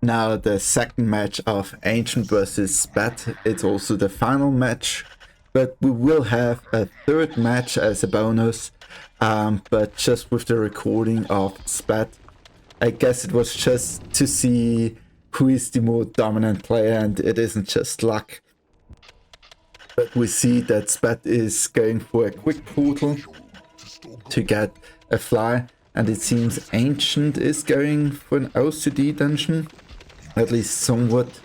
Now the second match of Ancient versus Spat. It's also the final match, but we will have a third match as a bonus, but just with the recording of Spat. I guess it was just to see who is the more dominant player, and it isn't just luck. But we see that Spat is going for a quick portal to get a fly, and it seems Ancient is going for an OCD dungeon, at least somewhat.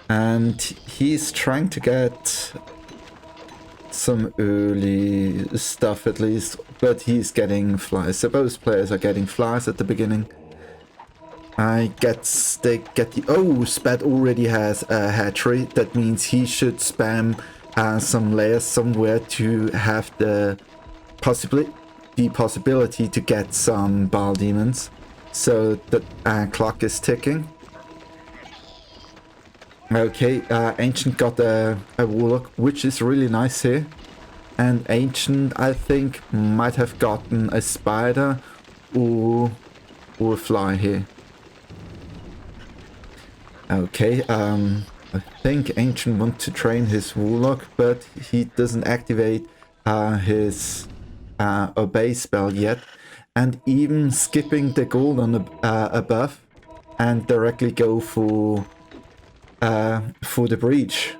And he's trying to get some early stuff at least, but he's getting flies. So both players are getting flies at the beginning. I guess they get the... Oh, Spat already has a hatchery. That means he should spam some layers somewhere to have the possibility to get some ball demons. So the clock is ticking. Okay, Ancient got a Warlock, which is really nice here. And Ancient, I think, might have gotten a Spider or a Fly here. Okay, I think Ancient wants to train his Warlock, but he doesn't activate his Obey spell yet. And even skipping the gold on the above and directly go for the breach.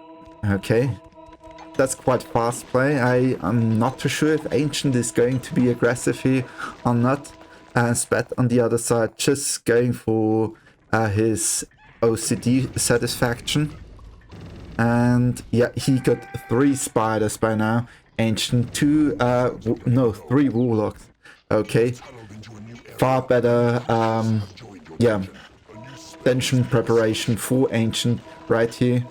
Okay, that's quite fast play. I'm not too sure if Ancient is going to be aggressive here or not. Spat on the other side just going for his OCD satisfaction. And yeah, he got 3 spiders by now. Ancient 3 Warlocks. Okay, far better yeah, dungeon preparation for Ancient right here.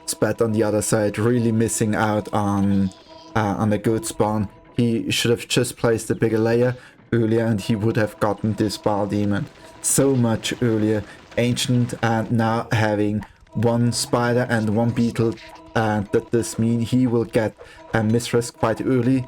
Spat on the other side really missing out on a good spawn. He should have just placed a bigger layer earlier and he would have gotten this Ball Demon so much earlier. Ancient now having 1 spider and 1 beetle, and that does mean he will get a mistress quite early.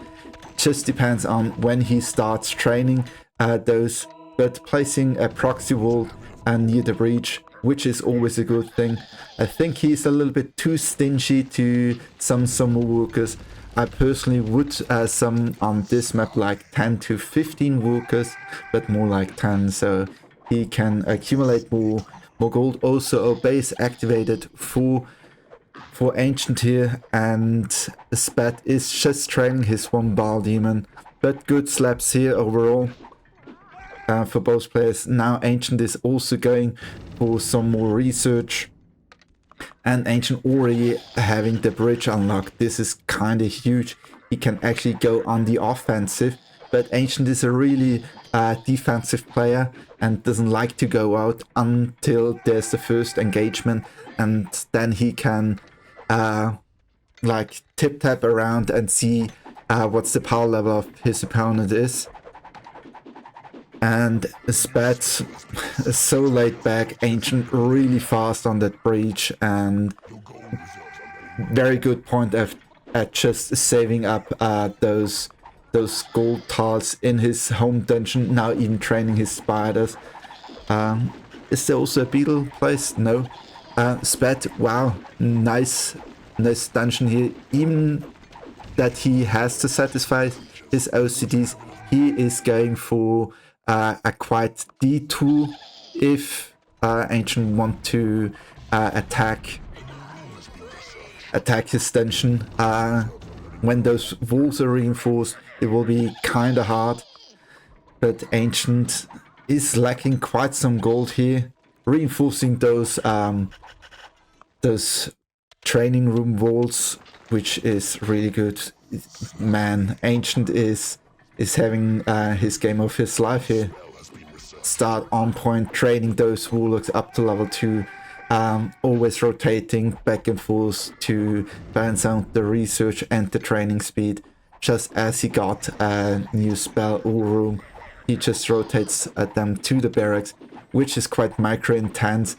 Just depends on when he starts training those, but placing a proxy wall near the breach, which is always a good thing. I think he's a little bit too stingy to some summer workers. I personally would summon on this map like 10 to 15 workers, but more like 10, so he can accumulate more gold. Also, Obey is activated for Ancient here, and Spat is just training his 1 Ball Demon, but good slaps here overall for both players. Now Ancient is also going for some more research, and Ancient already having the bridge unlocked. This is kind of huge. He can actually go on the offensive, but Ancient is a really defensive player and doesn't like to go out until there's the first engagement, and then he can like tap around and see what's the power level of his opponent is. And Spat so laid back, Ancient really fast on that breach, and very good point at just saving up those gold tiles in his home dungeon. Now even training his spiders. Is there also a beetle place? No. Spat, wow, nice dungeon here. Even that he has to satisfy his OCDs, he is going for a quite detour if Ancient want to attack his dungeon. When those walls are reinforced, it will be kind of hard, but Ancient is lacking quite some gold here, reinforcing those training room walls, which is really good. Man, Ancient is having his game of his life here. Start on point, training those Warlocks up to level 2, always rotating back and forth to balance out the research and the training speed. Just as he got a new spell or room, he just rotates them to the barracks, which is quite micro intense,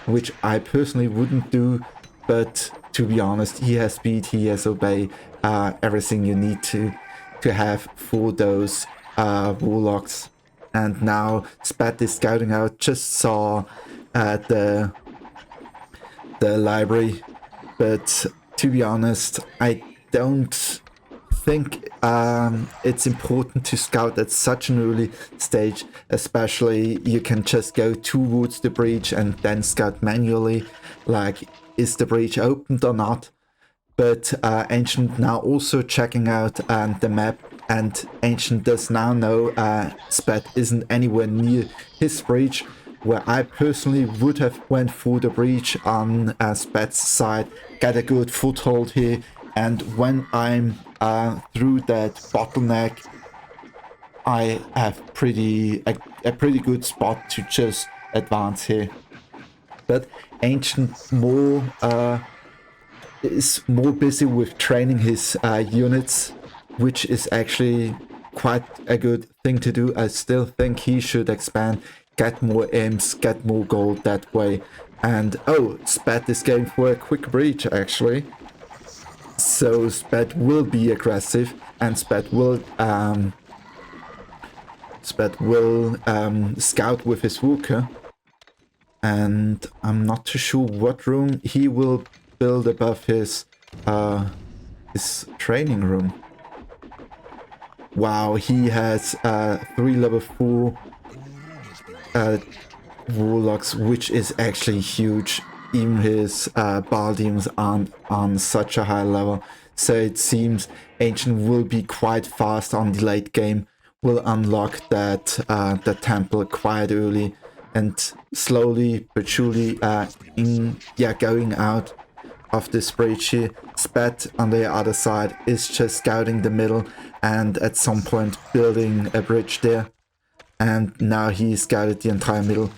which I personally wouldn't do, but to be honest, he has speed, he has Obey, everything you need to have for those Warlocks. and now Spat is scouting out, just saw the library, but to be honest, I don't think it's important to scout at such an early stage, especially you can just go towards the breach and then scout manually, like is the breach opened or not. But Ancient now also checking out the map, and Ancient does now know Spat isn't anywhere near his breach, where I personally would have went for the breach on Spat's side, get a good foothold here, and when I'm through that bottleneck, I have a pretty good spot to just advance here. But Ancient is more busy with training his units, which is actually quite a good thing to do. I still think he should expand, get more imps, get more gold that way. And oh, Spat is going for a quick breach actually. So Spat will be aggressive, and Spat will scout with his Walker. And I'm not too sure what room he will build above his training room. Wow, he has 3 level 4 warlocks, which is actually huge. Even his Baldiums aren't on such a high level, so it seems Ancient will be quite fast on the late game, will unlock that the temple quite early, and slowly but surely going out of this breach here. Spat on the other side is just scouting the middle and at some point building a bridge there, and now he scouted the entire middle.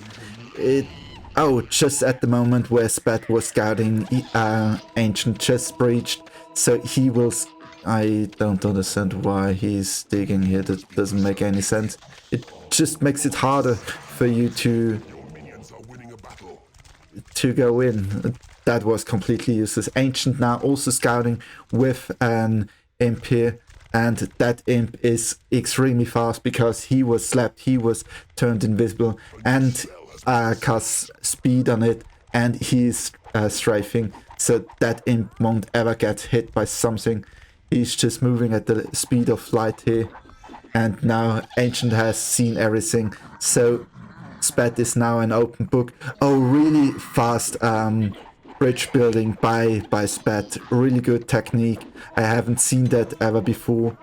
Just at the moment where Spat was scouting, Ancient just breached, so he will... I don't understand why he's digging here. That doesn't make any sense. It just makes it harder for you to go in. That was completely useless. Ancient now also scouting with an imp here, and that imp is extremely fast because he was slapped, he was turned invisible, and casts speed on it, and he's strafing, so that imp won't ever get hit by something. He's just moving at the speed of light here, and now Ancient has seen everything, so Spat is now an open book. Oh, really fast bridge building by Spat. Really good technique. I haven't seen that ever before.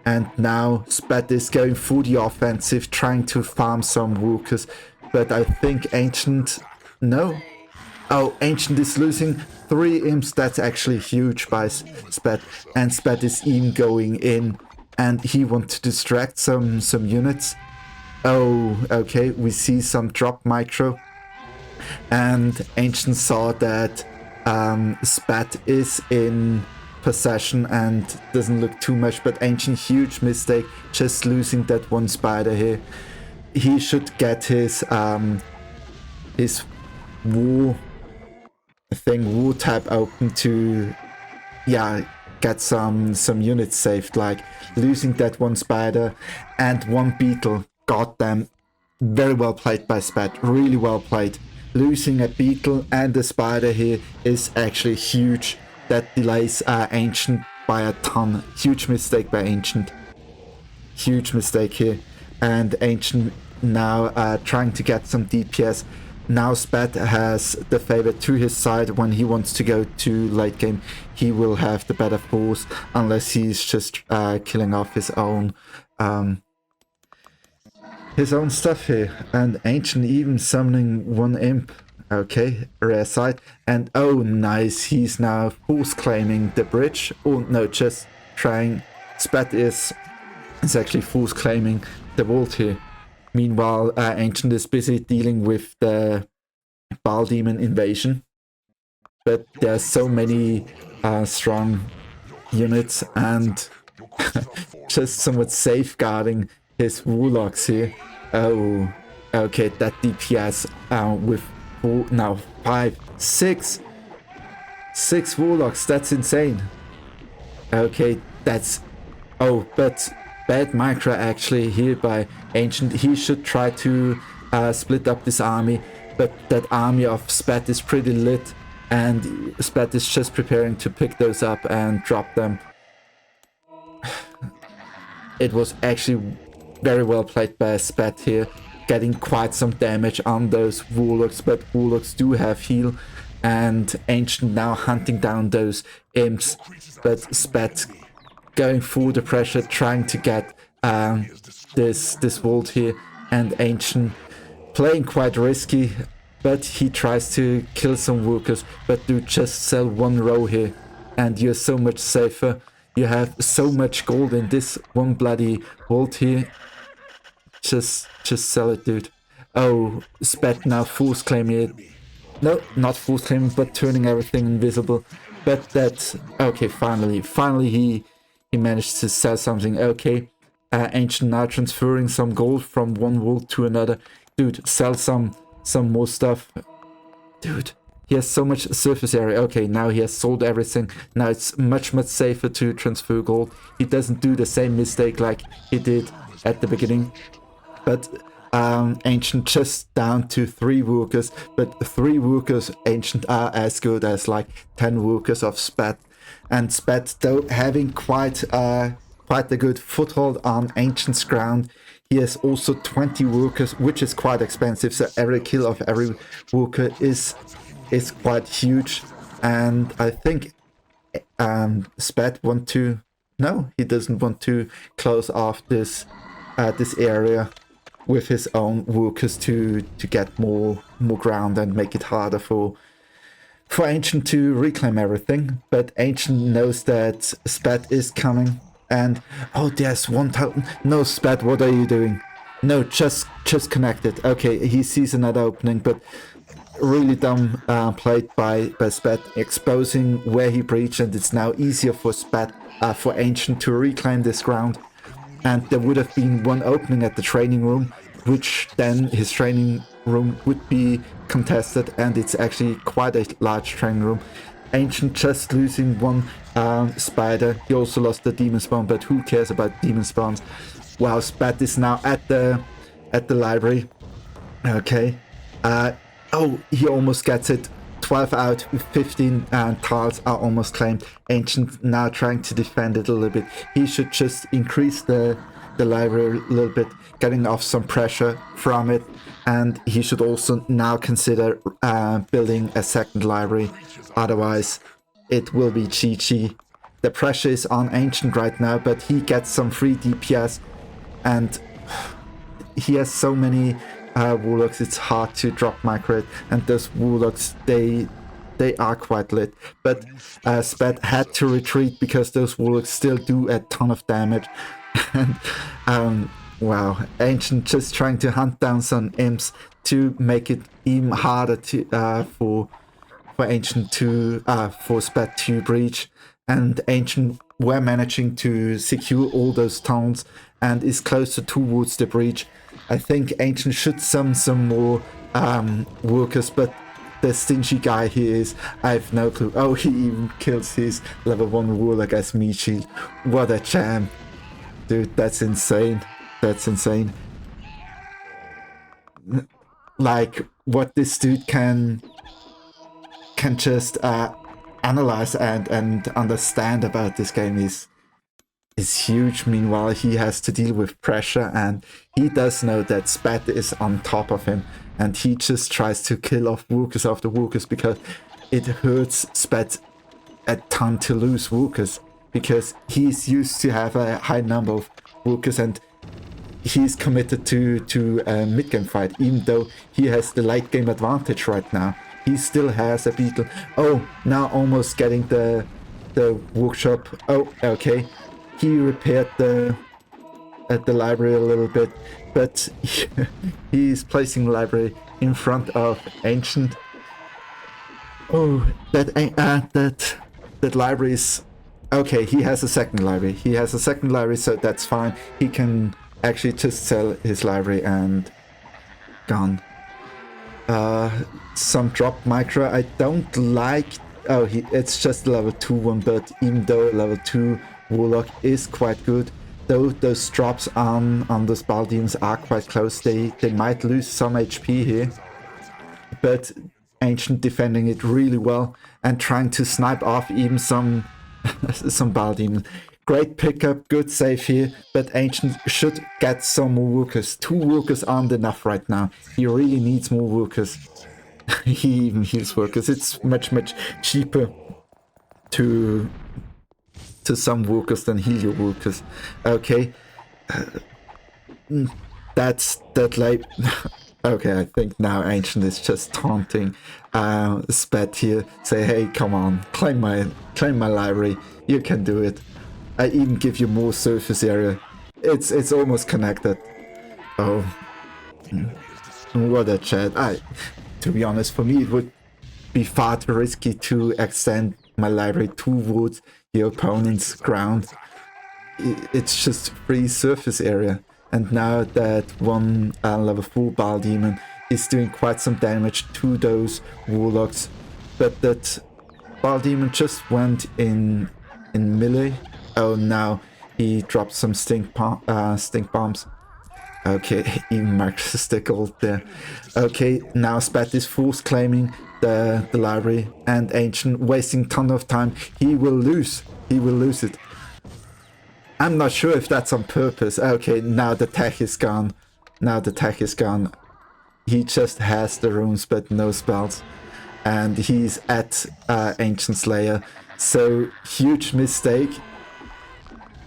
And now Spat is going for the offensive, trying to farm some walkers. But I think Ancient... No. Oh, Ancient is losing 3 imps. That's actually huge by Spat. And Spat is even going in. And he wants to distract some units. Oh, okay. We see some drop micro. And Ancient saw that Spat is in possession and doesn't look too much, but Ancient, huge mistake, just losing that one spider here. He should get his war tab open to get some units saved, like losing that one spider and one beetle. Goddamn, very well played by Spat, really well played. Losing a beetle and a spider here is actually huge. That delays Ancient by a ton. Huge mistake by Ancient. Huge mistake here. And Ancient now trying to get some DPS. Now Spat has the favor to his side. When he wants to go to late game, he will have the better force, unless he's just killing off his own stuff here. And Ancient even summoning one imp. Okay, rare sight. And oh, nice, he's now force claiming the bridge. Oh no, just trying. Spat is actually force claiming the vault here. Meanwhile, Ancient is busy dealing with the Ball Demon invasion. But there's so many strong units, and just somewhat safeguarding his warlocks here. Oh, okay, that DPS with 4, now 5, 6 warlocks, that's insane. Okay, that's... Oh, but bad micro actually here by Ancient. He should try to split up this army, but that army of Spat is pretty lit, and Spat is just preparing to pick those up and drop them. It was actually very well played by Spat here, getting quite some damage on those Warlocks, but Warlocks do have heal, and Ancient now hunting down those imps, but Spat going through the pressure, trying to get this vault here, and Ancient playing quite risky, but he tries to kill some workers, but do just sell one row here, and you're so much safer. You have so much gold in this one bloody vault here. Just sell it, dude. Oh, Spat now force claiming it. No, not force claiming, but turning everything invisible. But that's okay. Finally, he managed to sell something. Okay, Ancient now transferring some gold from one vault to another. Dude, sell some more stuff. Dude, he has so much surface area. Okay, now he has sold everything. Now it's much safer to transfer gold. He doesn't do the same mistake like he did at the beginning. But Ancient just down to 3 workers. But 3 workers Ancient are as good as like 10 workers of Spat. And Spat, though having quite a good foothold on Ancient's ground, he has also 20 workers, which is quite expensive. So every kill of every worker is quite huge. And I think Spat want to... No, he doesn't want to close off this area with his own workers to get more ground and make it harder for Ancient to reclaim everything. But Ancient knows that Spat is coming, and oh, there's 1,000. No, Spat, what are you doing? No, just connect it. Okay, he sees another opening, but really dumb played by Spat, exposing where he breached, and it's now easier for for Ancient to reclaim this ground. And there would have been one opening at the training room, which then his training room would be contested, and it's actually quite a large training room. Ancient just losing one spider. He also lost the demon spawn, but who cares about demon spawns? Wow, Spat is now at the library. Okay. Oh, he almost gets it. 12 out of 15 tiles are almost claimed. Ancient now trying to defend it a little bit. He should just increase the library a little bit, getting off some pressure from it. And he should also now consider building a second library. Otherwise, it will be GG. The pressure is on Ancient right now, but he gets some free DPS. And he has so many Warlocks, it's hard to drop micro, and those Warlocks, they are quite lit. But Spat had to retreat because those Warlocks still do a ton of damage. And wow, Ancient just trying to hunt down some imps to make it even harder to for Ancient to for Spat to breach. And Ancient were managing to secure all those towns and is closer towards the breach. I think Ancient should summon some more workers, but the stingy guy he is, I have no clue. Oh, he even kills his level 1 Warlock as meat shield. What a champ. Dude, that's insane. That's insane. Like, what this dude can just analyze and understand about this game is huge. Meanwhile, he has to deal with pressure, and he does know that Spat is on top of him, and he just tries to kill off workers after workers because it hurts Spat a ton to lose workers, because he's used to have a high number of workers, and he's committed to a mid-game fight, even though he has the late game advantage right now. He still has a beetle. Oh, now almost getting the workshop. Oh, okay. He repaired the library a little bit, but he's placing the library in front of Ancient. Oh, that library is okay. He has a second library. He has a second library, so that's fine. He can actually just sell his library and gone. Some drop micro. I don't like. Oh, it's just level 2 one, but even though level 2 Warlock is quite good, those drops on the Spell Demons are quite close. They might lose some HP here, but Ancient defending it really well and trying to snipe off even some Spell Demons. Great pickup, good save here, but Ancient should get some more workers. 2 workers aren't enough right now. He really needs more workers. He even heals workers. It's much cheaper to some workers than heal your workers. Okay, that like okay, I think now Ancient is just taunting Spat here. Say, hey, come on, claim my library. You can do it. I even give you more surface area. It's almost connected. Oh, what a chat. To be honest, for me it would be far too risky to extend my library towards your opponent's ground. It's just free surface area. And now that one level 4 Ball Demon is doing quite some damage to those Warlocks. But that Ball Demon just went in melee. Oh, now he dropped some stink bombs. Okay, even Marcus the gold there. Okay, now Spat is force claiming the library, and Ancient wasting ton of time. He will lose. He will lose it. I'm not sure if that's on purpose. Okay, now the tech is gone. Now the tech is gone. He just has the runes but no spells. And he's at Ancient Slayer. So, huge mistake.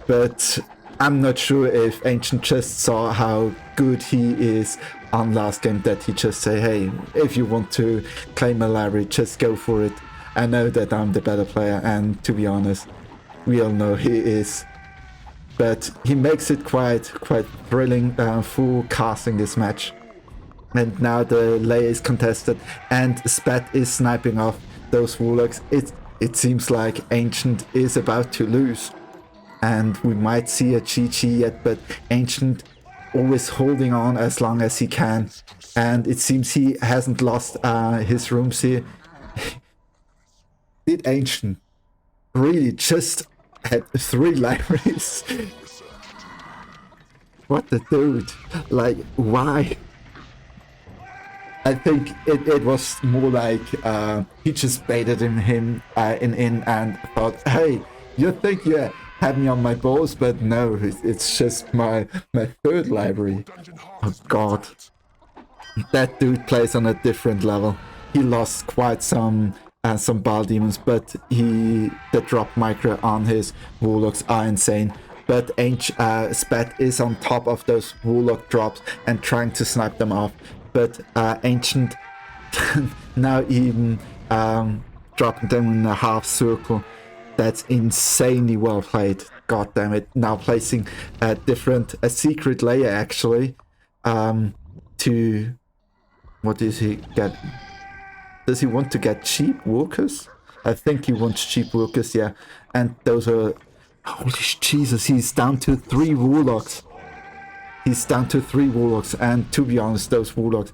But I'm not sure if Ancient just saw how good he is on last game, that he just say, hey, if you want to claim a library, just go for it. I know that I'm the better player, and to be honest, we all know he is. But he makes it quite thrilling for casting this match. And now the layer is contested, and Spat is sniping off those Warlocks. It seems like Ancient is about to lose. And we might see a GG yet, but Ancient always holding on as long as he can. And it seems he hasn't lost his rooms here. Did Ancient really just had 3 libraries? What the dude? Like, why? I think it was more like he just baited him in and thought, hey, you think you had me on my balls, but no, it's just my 3rd library. Oh god. That dude plays on a different level. He lost quite some Ball Demons, but the drop micro on his Warlocks are insane. But Spat is on top of those Warlock drops and trying to snipe them off. But Ancient now even dropping them in a half circle. That's insanely well played. God damn it. Now placing a secret layer actually to... What does he get? Does he want to get cheap workers? I think he wants cheap workers, yeah. And those are... Holy Jesus, he's down to 3 Warlocks. He's down to 3 Warlocks, and to be honest, those Warlocks,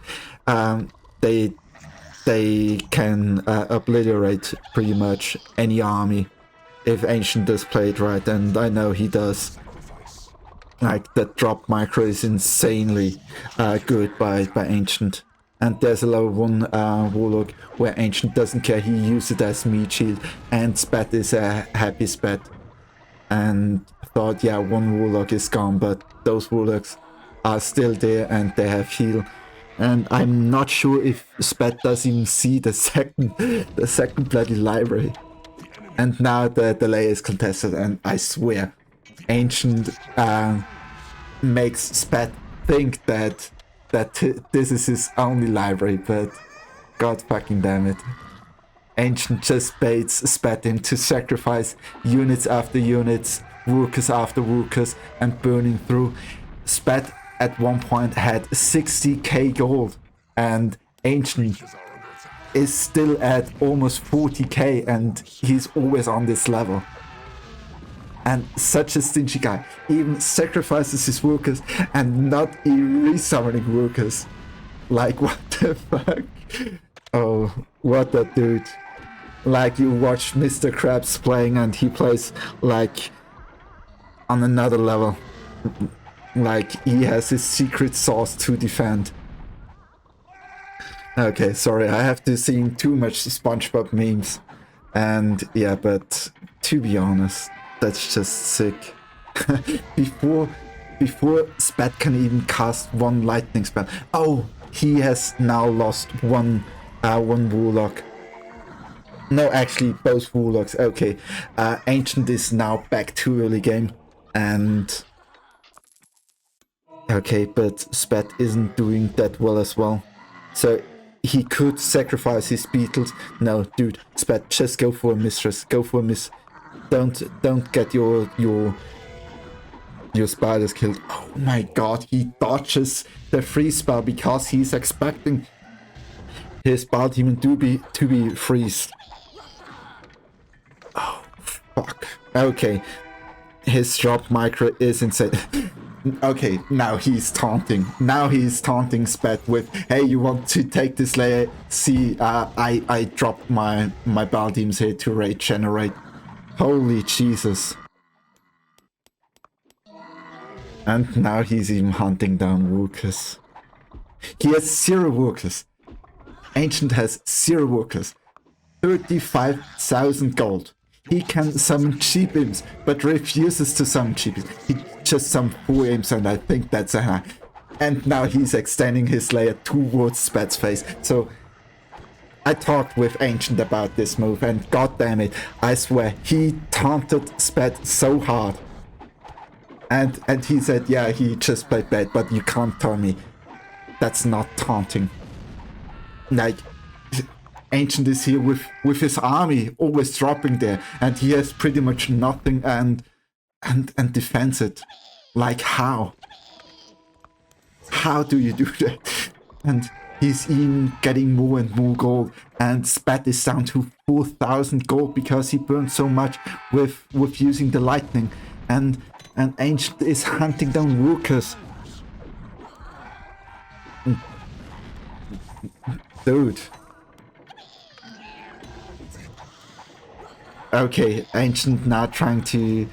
they can obliterate pretty much any army if Ancient does play it right, and I know he does. Like, that drop micro is insanely good by Ancient. And there's a level 1 Warlock where Ancient doesn't care, he uses it as meat shield, and Spat is a happy Spat. And thought, yeah, 1 Warlock is gone, but those Warlocks are still there and they have heal. And I'm not sure if Spat does even see the second bloody library. And now the layer is contested, and I swear, Ancient makes Spat think that this is his only library, but god fucking damn it. Ancient just baits Spat in to sacrifice units after units, workers after workers, and burning through. Spat at one point had 60k gold, and Ancient is still at almost 40k, and he's always on this level. And such a stingy guy, even sacrifices his workers and not even resummoning workers. Like, what the fuck? Oh, what a dude. Like, you watch Mr. Krabs playing and he plays like on another level. like he has his secret sauce to defend. Okay, sorry, I have to see too much SpongeBob memes. And yeah, but to be honest, that's just sick. before Spat can even cast one lightning spell. Oh, he has now lost one warlock. No, actually, both warlocks. Okay, Ancient is now back to early game, and okay, but Spat isn't doing that well as well. So he could sacrifice his beetles. No, dude, Spat, just go for a mistress. Go for a miss. Don't get your spiders killed. Oh my god, he dodges the freeze spell because he's expecting his Demon to be freezed. Oh fuck. Okay. His drop micro is insane. Okay, now he's taunting. Now he's taunting Spat with, hey, you want to take this layer? See, I dropped my Demons here to regenerate. Holy Jesus. And now he's even hunting down workers. He has 0 workers. Ancient has 0 workers. 35,000 gold. He can summon cheap imps, but refuses to summon cheap imps. He just summoned 4 imps, and I think that's a high. And now he's extending his layer towards Spat's face. So I talked with Ancient about this move, and god damn it, I swear, he taunted Spat so hard. And he said, yeah, he just played bad, but you can't tell me that's not taunting. Like, Ancient is here with his army always dropping there, and he has pretty much nothing and defends it. Like, how? How do you do that? And he's even getting more and more gold, and Spat is down to 4,000 gold because he burned so much with using the lightning, and Ancient is hunting down workers. Dude. Okay, Ancient now trying to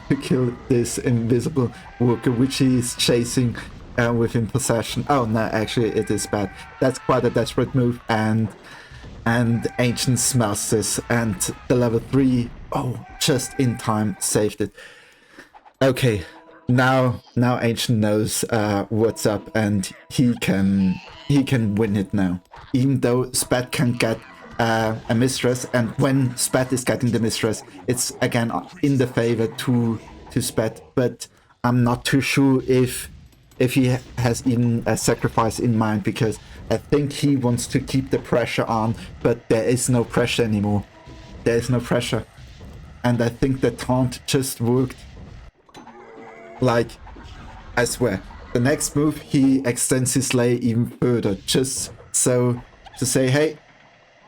to kill this invisible worker, which he is chasing within possession. Oh no, actually it is bad. That's quite a desperate move, and Ancient smells this, and the level 3, oh, just in time saved it. Okay, now Ancient knows what's up, and he can win it now. Even though Spat can get a mistress, and when Spat is getting the mistress, it's again in the favor to Spat. But I'm not too sure if he has even a sacrifice in mind, because I think he wants to keep the pressure on, but there is no pressure anymore. There is no pressure, and I think the taunt just worked. Like, I swear, the next move he extends his layer even further, just so to say, hey,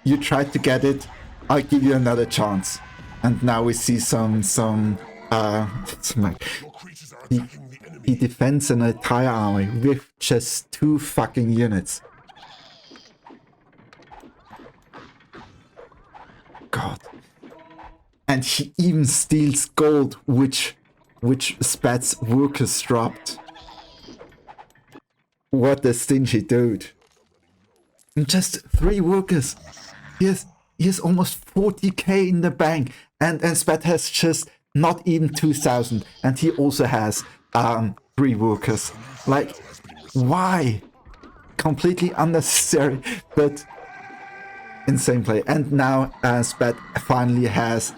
you tried to get it, I'll give you another chance. And now we see some he defends an entire army with just 2 fucking units. God. And he even steals gold, which Spat's workers dropped. What a stingy dude. And just 3 workers. He has almost 40k in the bank, and Spat has just not even 2,000, and he also has 3 workers. Like, why? Completely unnecessary, but insane play. And now Spat finally has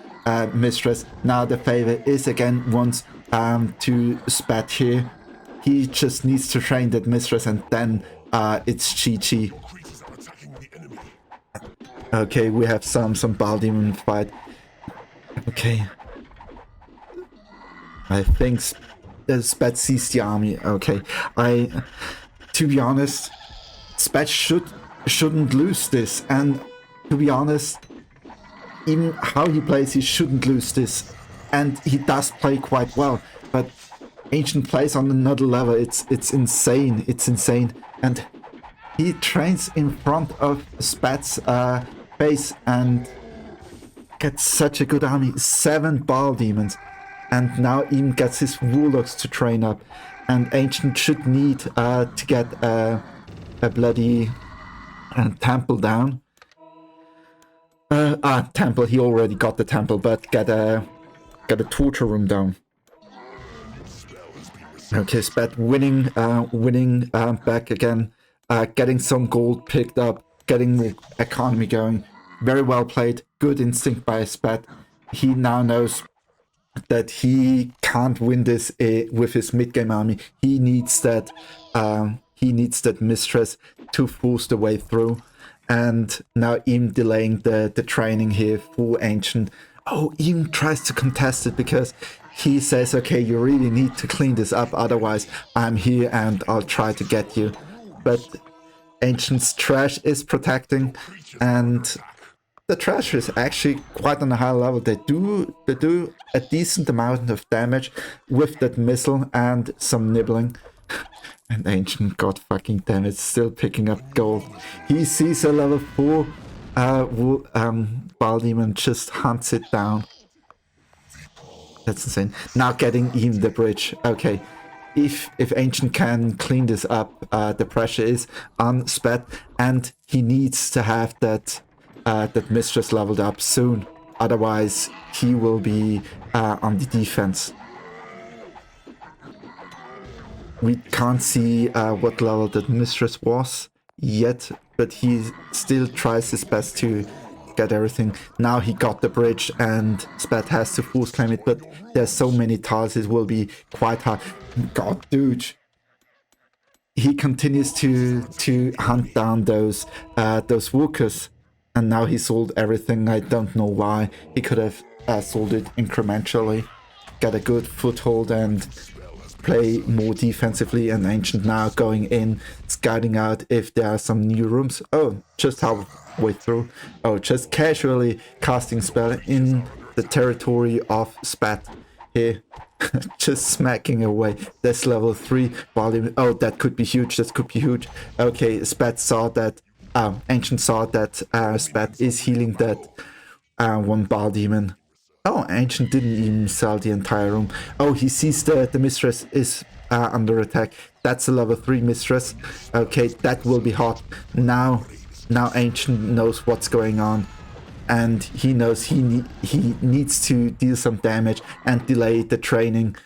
mistress. Now the favor is again once to Spat here. He just needs to train that mistress, and then it's GG. Okay, we have some Demon fight. Okay. I think Spat sees the army. Okay. To be honest, Spat shouldn't lose this, and to be honest, even how he plays, he shouldn't lose this, and he does play quite well. But Ancient plays on another level. It's insane. It's insane, and he trains in front of Spat's base and gets such a good army. 7 Demons. and now even gets his warlocks to train up. And Ancient should need to get a bloody temple down. Temple, he already got the temple, but get a torture room down. Okay, Spat winning back again, getting some gold picked up, getting the economy going. Very well played, good instinct by Spat. He now knows that he can't win this with his mid-game army. He needs that mistress to force the way through. And now even delaying the training here for Ancient. Oh, even tries to contest it because he says, okay, you really need to clean this up, otherwise I'm here and I'll try to get you. But Ancient's trash is protecting, and the trash is actually quite on a high level. They do a decent amount of damage with that missile and some nibbling. And Ancient, god fucking damn it, still picking up gold. He sees a level 4 Ball Demon, just hunts it down. That's insane. Now getting even the bridge. Okay, if Ancient can clean this up, the pressure is on Spat, and he needs to have that mistress leveled up soon. Otherwise, he will be on the defense. We can't see what level that mistress was yet, but he still tries his best to get everything. Now he got the bridge and Spat has to force claim it, but there's so many tiles, it will be quite hard. God, dude. He continues to hunt down those walkers, and now he sold everything. I don't know why. He could have sold it incrementally, get a good foothold and play more defensively. And Ancient now going in, scouting out if there are some new rooms. Oh, just halfway through. Oh, just casually casting spell in the territory of Spat here. Just smacking away. That's level 3 volume. Oh, that could be huge. That could be huge. Okay, Spat saw that. Ancient saw that Spat is healing that one Ball Demon. Oh, Ancient didn't even sell the entire room. Oh, he sees the mistress is under attack. That's a level 3 mistress. Okay, that will be hot. Now Ancient knows what's going on, and he knows he needs to deal some damage and delay the training.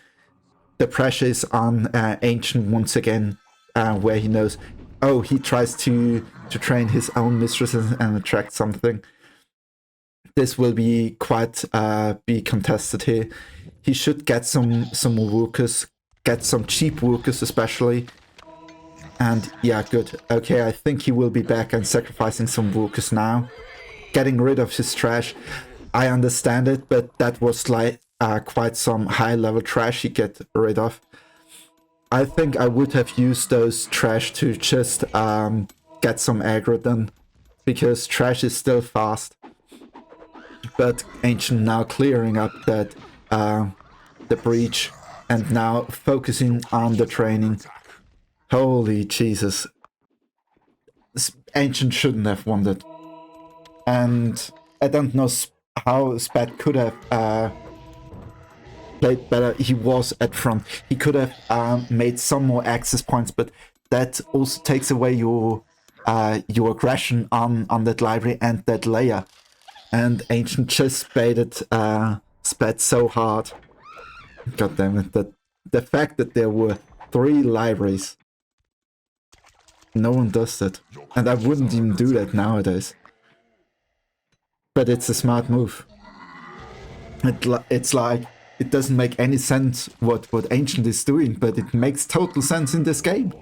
The pressure is on Ancient once again, where he knows. Oh, he tries to train his own mistresses and attract something. This will be quite be contested here. He should get some more workers, get some cheap workers especially. And yeah, good. Okay, I think he will be back and sacrificing some workers now. Getting rid of his trash. I understand it, but that was like quite some high level trash he get rid of. I think I would have used those trash to just get some aggro done, because trash is still fast. But Ancient now clearing up that the breach and now focusing on the training. Holy Jesus. Ancient shouldn't have won that. And I don't know how Spat could have played better. He was at front. He could have made some more access points, but that also takes away your aggression on that library and that layer. And Ancient just baited Spat so hard. God damn it. The fact that there were 3 libraries. No one does that. And I wouldn't even do that nowadays. But it's a smart move. It's like, it doesn't make any sense what Ancient is doing, but it makes total sense in this game.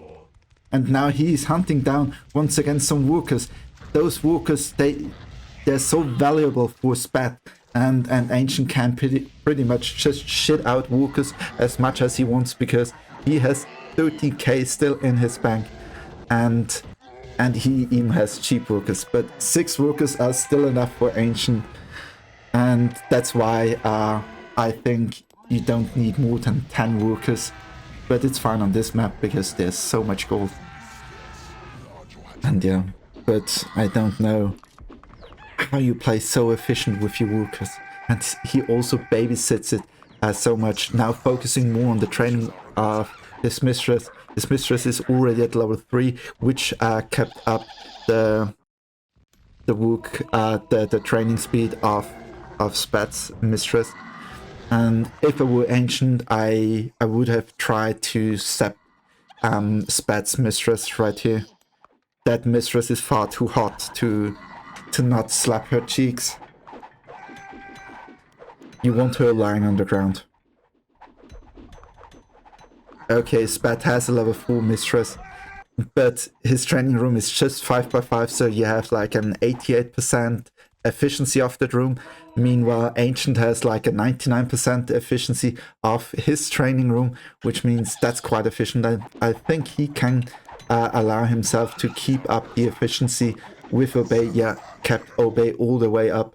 And now he is hunting down once again some workers. Those workers, they're so valuable for Spat, and Ancient can pretty much just shit out workers as much as he wants, because he has 30k still in his bank, and he even has cheap workers, but 6 workers are still enough for Ancient, and that's why I think you don't need more than 10 workers, but it's fine on this map because there's so much gold. And yeah, but I don't know how you play so efficient with your workers. And he also babysits it so much. Now focusing more on the training of his mistress. His mistress is already at level 3, which kept up the the training speed of Spat's mistress. And if I were Ancient, I would have tried to step Spat's mistress right here. That mistress is far too hot to not slap her cheeks. You want her lying on the ground. Okay, Spat has a level 4 mistress, but his training room is just 5x5, so you have like an 88% efficiency of that room. Meanwhile, Ancient has like a 99% efficiency of his training room, which means that's quite efficient. I think he can allow himself to keep up the efficiency with Obey. Yeah, kept Obey all the way up,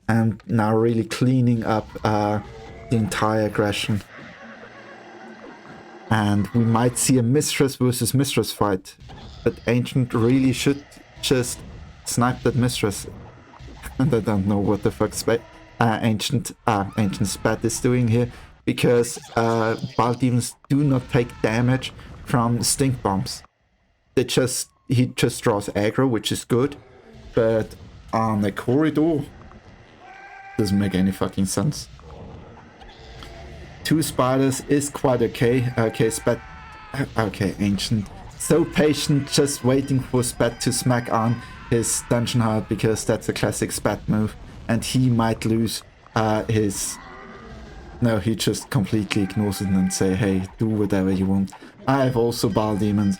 and now really cleaning up the entire aggression. And we might see a mistress versus mistress fight, but Ancient really should just snipe that mistress. And I don't know what the fuck Ancient Spat is doing here, because Bile Demons do not take damage from stink bombs. He just draws aggro, which is good, but on a corridor doesn't make any fucking sense. 2 spiders is quite okay. Okay, Spat. Okay, Ancient. So patient, just waiting for Spat to smack on his Dungeon Heart, because that's a classic Spat move. And he might lose his... No, he just completely ignores it and say, hey, do whatever you want. I have also Bile Demons.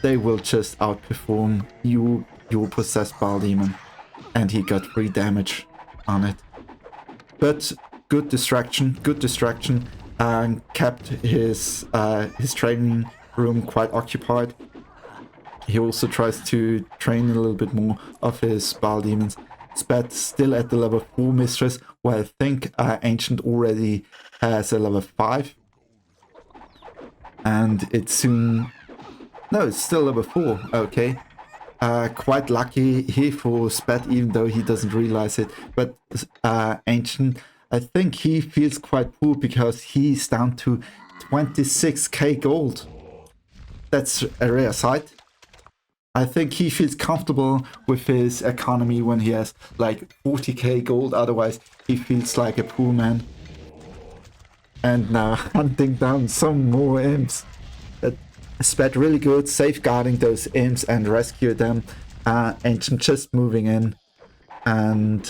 They will just outperform you, your possessed Bile Demon. And he got 3 damage on it. But... good distraction, and kept his training room quite occupied. He also tries to train a little bit more of his Bile Demons. Spat still at the level 4 mistress, where I think Ancient already has a level 5. And it's soon... No, it's still level 4, okay. Quite lucky here for Spat, even though he doesn't realize it. But Ancient... I think he feels quite poor because he's down to 26k gold. That's a rare sight. I think he feels comfortable with his economy when he has like 40k gold, otherwise he feels like a poor man. And now hunting down some more imps. But Spat really good, safeguarding those imps and rescue them. Ancient just moving in and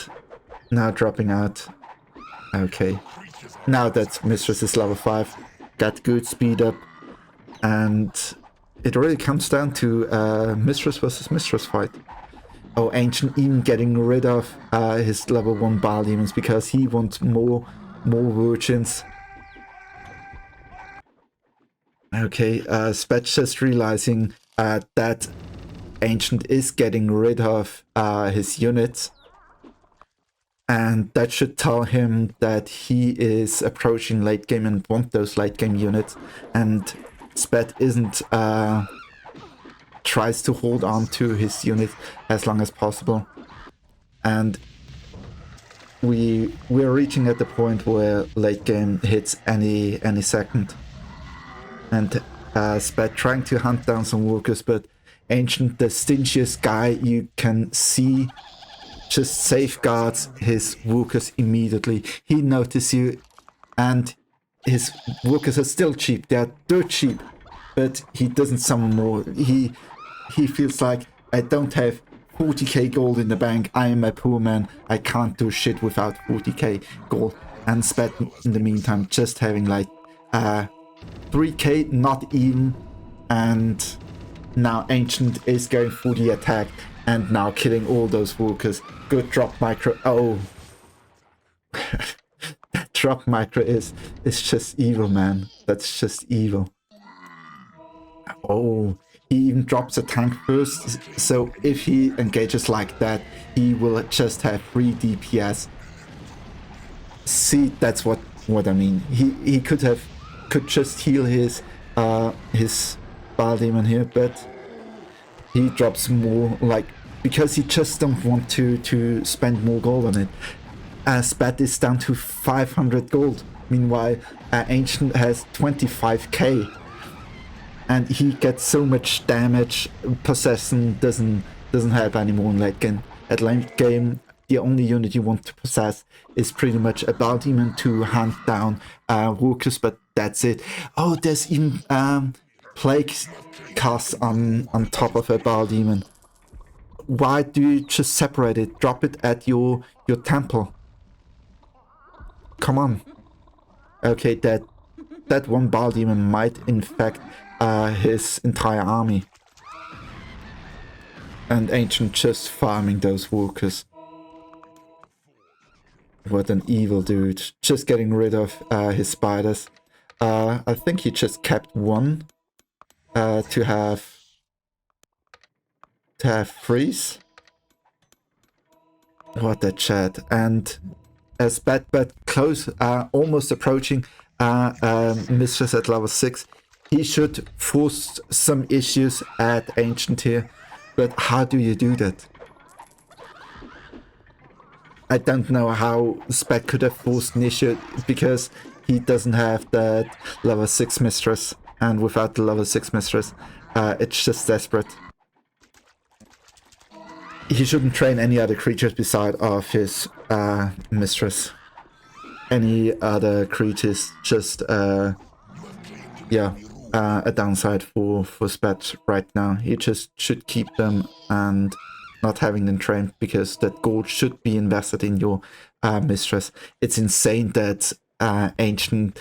now dropping out. Okay, now that Mistress is level 5, got good speed up, and it really comes down to Mistress versus Mistress fight. Oh, Ancient even getting rid of his level 1 Bile Demons because he wants more virgins. Okay, Spat just realizing that Ancient is getting rid of his units. And that should tell him that he is approaching late game and want those late game units. And Spat isn't tries to hold on to his unit as long as possible. And we're reaching at the point where late game hits any second. And Spat trying to hunt down some workers, but Ancient, the stingiest guy you can see, just safeguards his workers immediately. He notices you, and his workers are still cheap. They are dirt cheap, but he doesn't summon more. He feels like, I don't have 40k gold in the bank. I am a poor man. I can't do shit without 40k gold. And Spat in the meantime just having like 3k, not even. And now Ancient is going for the attack. And now killing all those workers. Good drop micro. Oh. That drop micro is just evil, man. That's just evil. Oh. He even drops a tank first. So if he engages like that, he will just have 3 DPS. See, that's what I mean. He could just heal his Bile Demon here, but he drops more, like, because he just don't want to spend more gold on it. Spat is down to 500 gold. Meanwhile, Ancient has 25k. And he gets so much damage. Possession doesn't help anymore in late game. At late game, the only unit you want to possess is pretty much a Ball Demon to hunt down walkers, but that's it. Oh, there's even Plague cast on top of a Ball Demon. Why do you just separate it? Drop it at your temple. Come on. Okay, that one Ball Demon might infect his entire army. And Ancient just farming those walkers. What an evil dude. Just getting rid of his spiders. I think he just kept one to have freeze. What a chat. And as Bat close, almost approaching Mistress at level 6, he should force some issues at Ancient here. But how do you do that? I don't know how Spat could have forced an issue because he doesn't have that level 6 Mistress. And without the level 6 Mistress, it's just desperate. He shouldn't train any other creatures beside of his Mistress. Any other creatures just, yeah, a downside for Spat right now. He just should keep them and not having them trained because that gold should be invested in your Mistress. It's insane that Ancient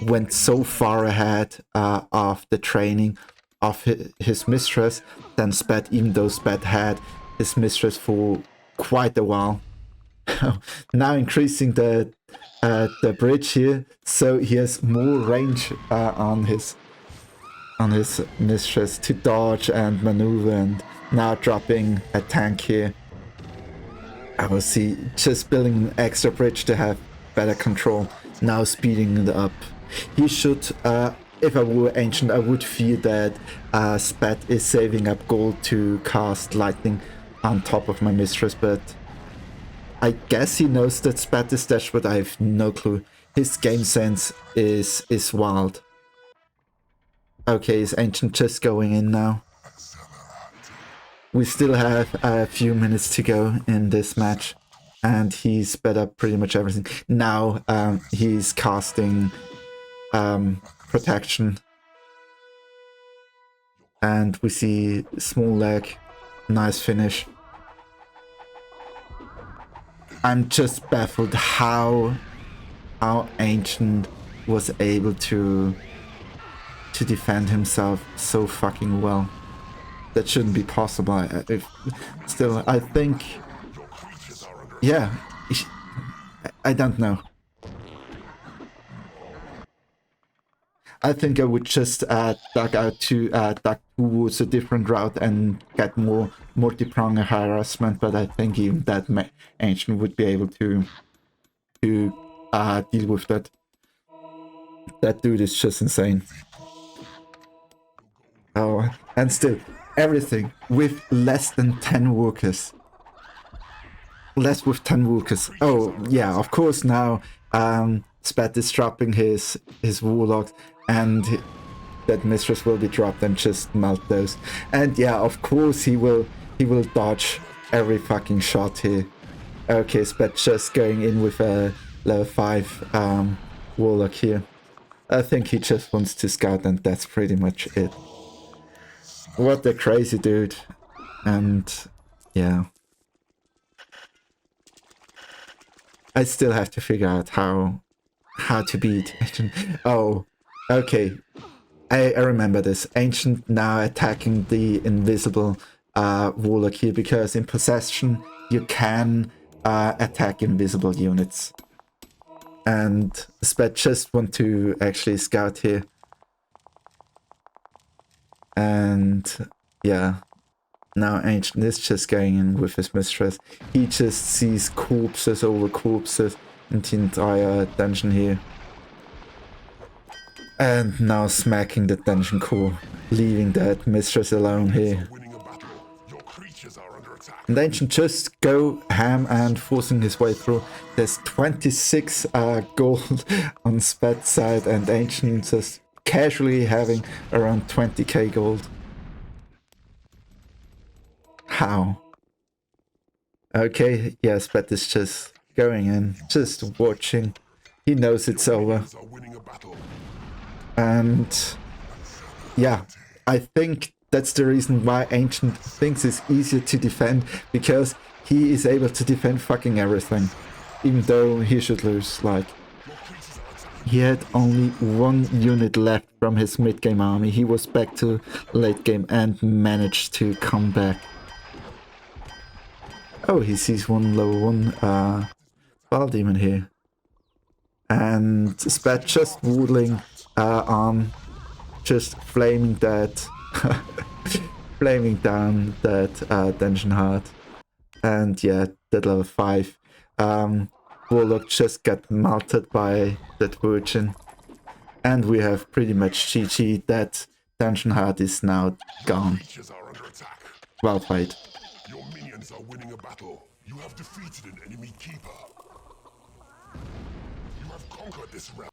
went so far ahead of the training of his Mistress than Spat, even though Spat had his Mistress for quite a while. Now increasing the bridge here, so he has more range on his Mistress to dodge and maneuver, and now dropping a tank here. I will see, just building an extra bridge to have better control. Now speeding it up. He should, if I were Ancient, I would fear that Spat is saving up gold to cast lightning on top of my Mistress, but I guess he knows that Spat is dashed, but I have no clue. His game sense is wild. Okay, is Ancient just going in now? We still have a few minutes to go in this match, and he's sped up pretty much everything. Now he's casting protection, and we see small leg, nice finish. I'm just baffled how Ancient was able to defend himself so fucking well. That shouldn't be possible. I think, yeah, I don't know. I think I would just duck towards a different route and get more multi-pronged harassment, but I think even that Ancient would be able to deal with that. That dude is just insane. Oh, and still, everything with less than 10 workers. Less with 10 workers. Oh, yeah, of course now Spat is dropping his warlocks, and that Mistress will be dropped and just melt those. And yeah, of course he will dodge every fucking shot here. Okay, Spat just going in with a level 5 warlock here. I think he just wants to scout, and that's pretty much it. What a crazy dude. And yeah, I still have to figure out how to beat Ancient. Oh, okay, I remember this. Ancient now attacking the invisible warlock here, because in possession you can attack invisible units, and Spat just want to actually scout here. And yeah, now Ancient is just going in with his Mistress. He just sees corpses over corpses in the entire dungeon here. And now smacking the dungeon core, leaving that Mistress alone here. And Ancient just go ham and forcing his way through. There's 26 gold on Spat's side, and Ancient just casually having around 20k gold. How? Okay, yeah, Spat is just going in, just watching. He knows it's over. And yeah, I think that's the reason why Ancient thinks it's easier to defend, because he is able to defend fucking everything. Even though he should lose, like, he had only one unit left from his mid-game army. He was back to late game and managed to come back. Oh, he sees one level 1 Ball Demon here. And Spat just woodling on, just flaming that, flaming down that Dungeon Heart. And yeah, that level 5 Warlock just got melted by that Virgin. And we have pretty much GG. That Dungeon Heart is now gone. Well played. Your minions are winning a battle. You have defeated an enemy keeper. You have conquered this realm.